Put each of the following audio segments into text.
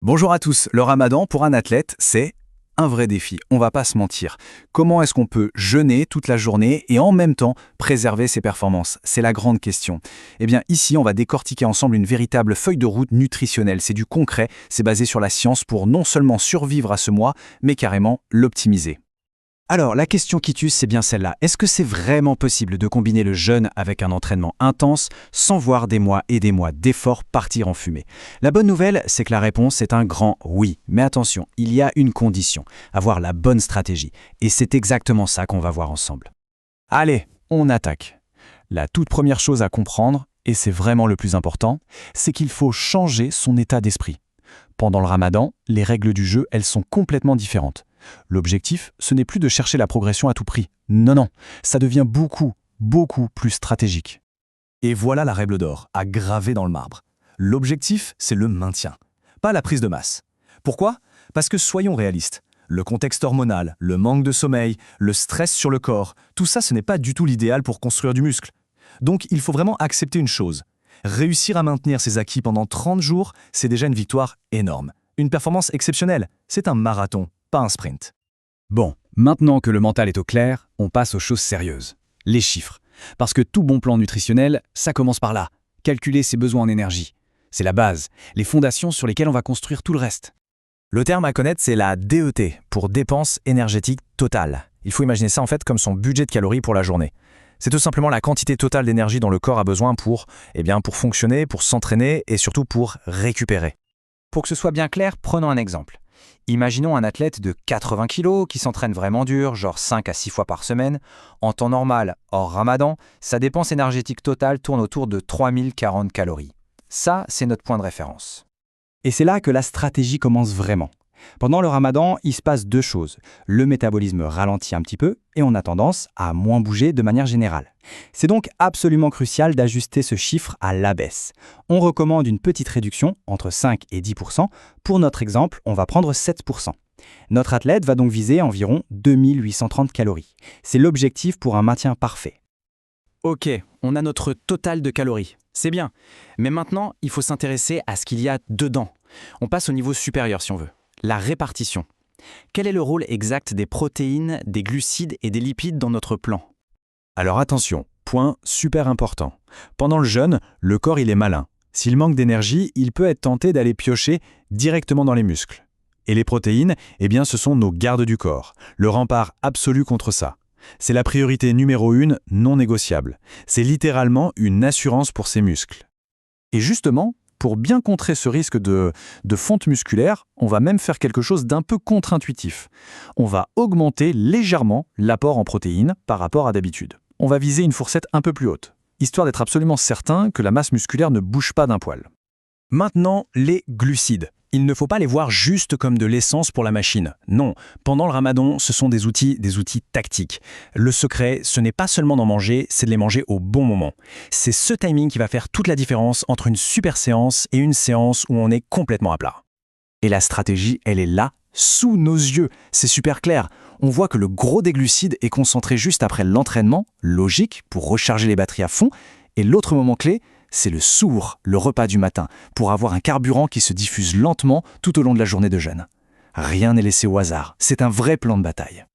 Bonjour à tous, le ramadan pour un athlète, c'est un vrai défi, on va pas se mentir. Comment est-ce qu'on peut jeûner toute la journée et en même temps préserver ses performances? C'est la grande question. Eh bien ici, on va décortiquer ensemble une véritable feuille de route nutritionnelle, c'est du concret, c'est basé sur la science pour non seulement survivre à ce mois, mais carrément l'optimiser. Alors, la question qui tue, c'est bien celle-là. Est-ce que c'est vraiment possible de combiner le jeûne avec un entraînement intense sans voir des mois et des mois d'efforts partir en fumée? La bonne nouvelle, c'est que la réponse est un grand oui. Mais attention, il y a une condition, avoir la bonne stratégie. Et c'est exactement ça qu'on va voir ensemble. Allez, on attaque. La toute première chose à comprendre, et c'est vraiment le plus important, c'est qu'il faut changer son état d'esprit. Pendant le ramadan, les règles du jeu, elles sont complètement différentes. L'objectif, ce n'est plus de chercher la progression à tout prix. Non, ça devient beaucoup plus stratégique. Et voilà la règle d'or, à graver dans le marbre. L'objectif, c'est le maintien, pas la prise de masse. Pourquoi? Parce que soyons réalistes. Le contexte hormonal, le manque de sommeil, le stress sur le corps, tout ça, ce n'est pas du tout l'idéal pour construire du muscle. Donc, il faut vraiment accepter une chose. Réussir à maintenir ses acquis pendant 30 jours, c'est déjà une victoire énorme. Une performance exceptionnelle. C'est un marathon, pas un sprint. Bon, maintenant que le mental est au clair, on passe aux choses sérieuses. Les chiffres. Parce que tout bon plan nutritionnel, ça commence par là. Calculer ses besoins en énergie. C'est la base, les fondations sur lesquelles on va construire tout le reste. Le terme à connaître, c'est la DET, pour dépense énergétique totale. Il faut imaginer ça en fait comme son budget de calories pour la journée. C'est tout simplement la quantité totale d'énergie dont le corps a besoin pour fonctionner, pour s'entraîner et surtout pour récupérer. Pour que ce soit bien clair, prenons un exemple. Imaginons un athlète de 80 kg qui s'entraîne vraiment dur, genre 5 à 6 fois par semaine. En temps normal, hors ramadan, sa dépense énergétique totale tourne autour de 3040 calories. Ça, c'est notre point de référence. Et c'est là que la stratégie commence vraiment. Pendant le ramadan, il se passe deux choses. Le métabolisme ralentit un petit peu et on a tendance à moins bouger de manière générale. C'est donc absolument crucial d'ajuster ce chiffre à la baisse. On recommande une petite réduction, entre 5 et 10%. Pour notre exemple, on va prendre 7%. Notre athlète va donc viser environ 2830 calories. C'est l'objectif pour un maintien parfait. Ok, on a notre total de calories. C'est bien. Mais maintenant, il faut s'intéresser à ce qu'il y a dedans. On passe au niveau supérieur si on veut. La répartition. Quel est le rôle exact des protéines, des glucides et des lipides dans notre plan? Alors attention, point super important. Pendant le jeûne, le corps il est malin. S'il manque d'énergie, il peut être tenté d'aller piocher directement dans les muscles. Et les protéines, ce sont nos gardes du corps, le rempart absolu contre ça. C'est la priorité numéro 1, non négociable. C'est littéralement une assurance pour ces muscles. Et justement, pour bien contrer ce risque de fonte musculaire, on va même faire quelque chose d'un peu contre-intuitif. On va augmenter légèrement l'apport en protéines par rapport à d'habitude. On va viser une fourchette un peu plus haute, histoire d'être absolument certain que la masse musculaire ne bouge pas d'un poil. Maintenant, les glucides. Il ne faut pas les voir juste comme de l'essence pour la machine. Non, pendant le ramadan, ce sont des outils tactiques. Le secret, ce n'est pas seulement d'en manger, c'est de les manger au bon moment. C'est ce timing qui va faire toute la différence entre une super séance et une séance où on est complètement à plat. Et la stratégie, elle est là, sous nos yeux. C'est super clair. On voit que le gros des glucides est concentré juste après l'entraînement, logique, pour recharger les batteries à fond. Et l'autre moment clé, c'est le sourd, le repas du matin, pour avoir un carburant qui se diffuse lentement tout au long de la journée de jeûne. Rien n'est laissé au hasard, c'est un vrai plan de bataille.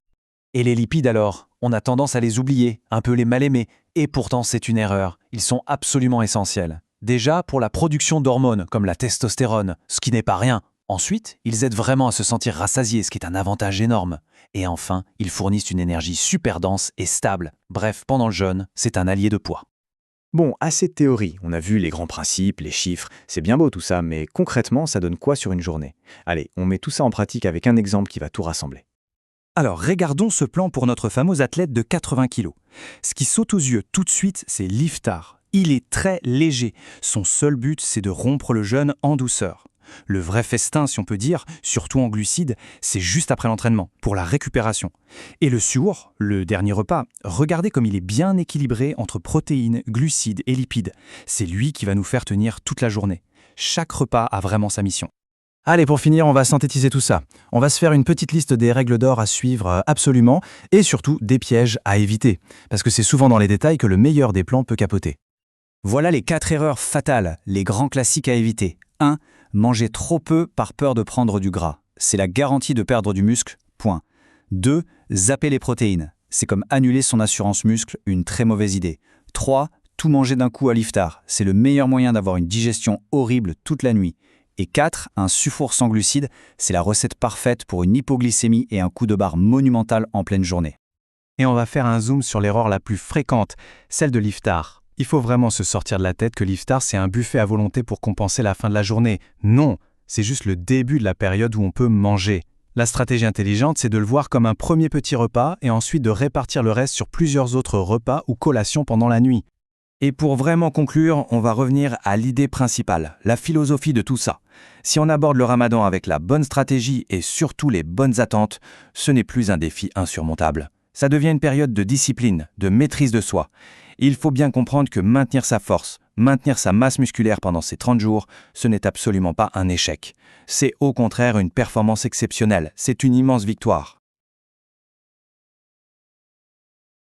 Et les lipides alors? On a tendance à les oublier, un peu les mal aimer, et pourtant c'est une erreur. Ils sont absolument essentiels. Déjà pour la production d'hormones comme la testostérone, ce qui n'est pas rien. Ensuite, ils aident vraiment à se sentir rassasié, ce qui est un avantage énorme. Et enfin, ils fournissent une énergie super dense et stable. Bref, pendant le jeûne, c'est un allié de poids. Bon, assez de théorie. On a vu les grands principes, les chiffres. C'est bien beau tout ça, mais concrètement, ça donne quoi sur une journée? Allez, on met tout ça en pratique avec un exemple qui va tout rassembler. Alors, regardons ce plan pour notre fameux athlète de 80 kg. Ce qui saute aux yeux tout de suite, c'est l'iftar. Il est très léger. Son seul but, c'est de rompre le jeûne en douceur. Le vrai festin, si on peut dire, surtout en glucides, c'est juste après l'entraînement, pour la récupération. Et le suhoor, le dernier repas, regardez comme il est bien équilibré entre protéines, glucides et lipides. C'est lui qui va nous faire tenir toute la journée. Chaque repas a vraiment sa mission. Allez, pour finir, on va synthétiser tout ça. On va se faire une petite liste des règles d'or à suivre absolument, et surtout des pièges à éviter. Parce que c'est souvent dans les détails que le meilleur des plans peut capoter. Voilà les 4 erreurs fatales, les grands classiques à éviter. 1. Manger trop peu par peur de prendre du gras. C'est la garantie de perdre du muscle, point. 2. Zapper les protéines. C'est comme annuler son assurance muscle, une très mauvaise idée. 3. Tout manger d'un coup à l'iftar. C'est le meilleur moyen d'avoir une digestion horrible toute la nuit. Et 4. Un sufour sans glucides. C'est la recette parfaite pour une hypoglycémie et un coup de barre monumental en pleine journée. Et on va faire un zoom sur l'erreur la plus fréquente, celle de l'iftar. Il faut vraiment se sortir de la tête que l'iftar, c'est un buffet à volonté pour compenser la fin de la journée. Non, c'est juste le début de la période où on peut manger. La stratégie intelligente, c'est de le voir comme un premier petit repas et ensuite de répartir le reste sur plusieurs autres repas ou collations pendant la nuit. Et pour vraiment conclure, on va revenir à l'idée principale, la philosophie de tout ça. Si on aborde le ramadan avec la bonne stratégie et surtout les bonnes attentes, ce n'est plus un défi insurmontable. Ça devient une période de discipline, de maîtrise de soi. Il faut bien comprendre que maintenir sa force, maintenir sa masse musculaire pendant ces 30 jours, ce n'est absolument pas un échec. C'est au contraire une performance exceptionnelle, c'est une immense victoire.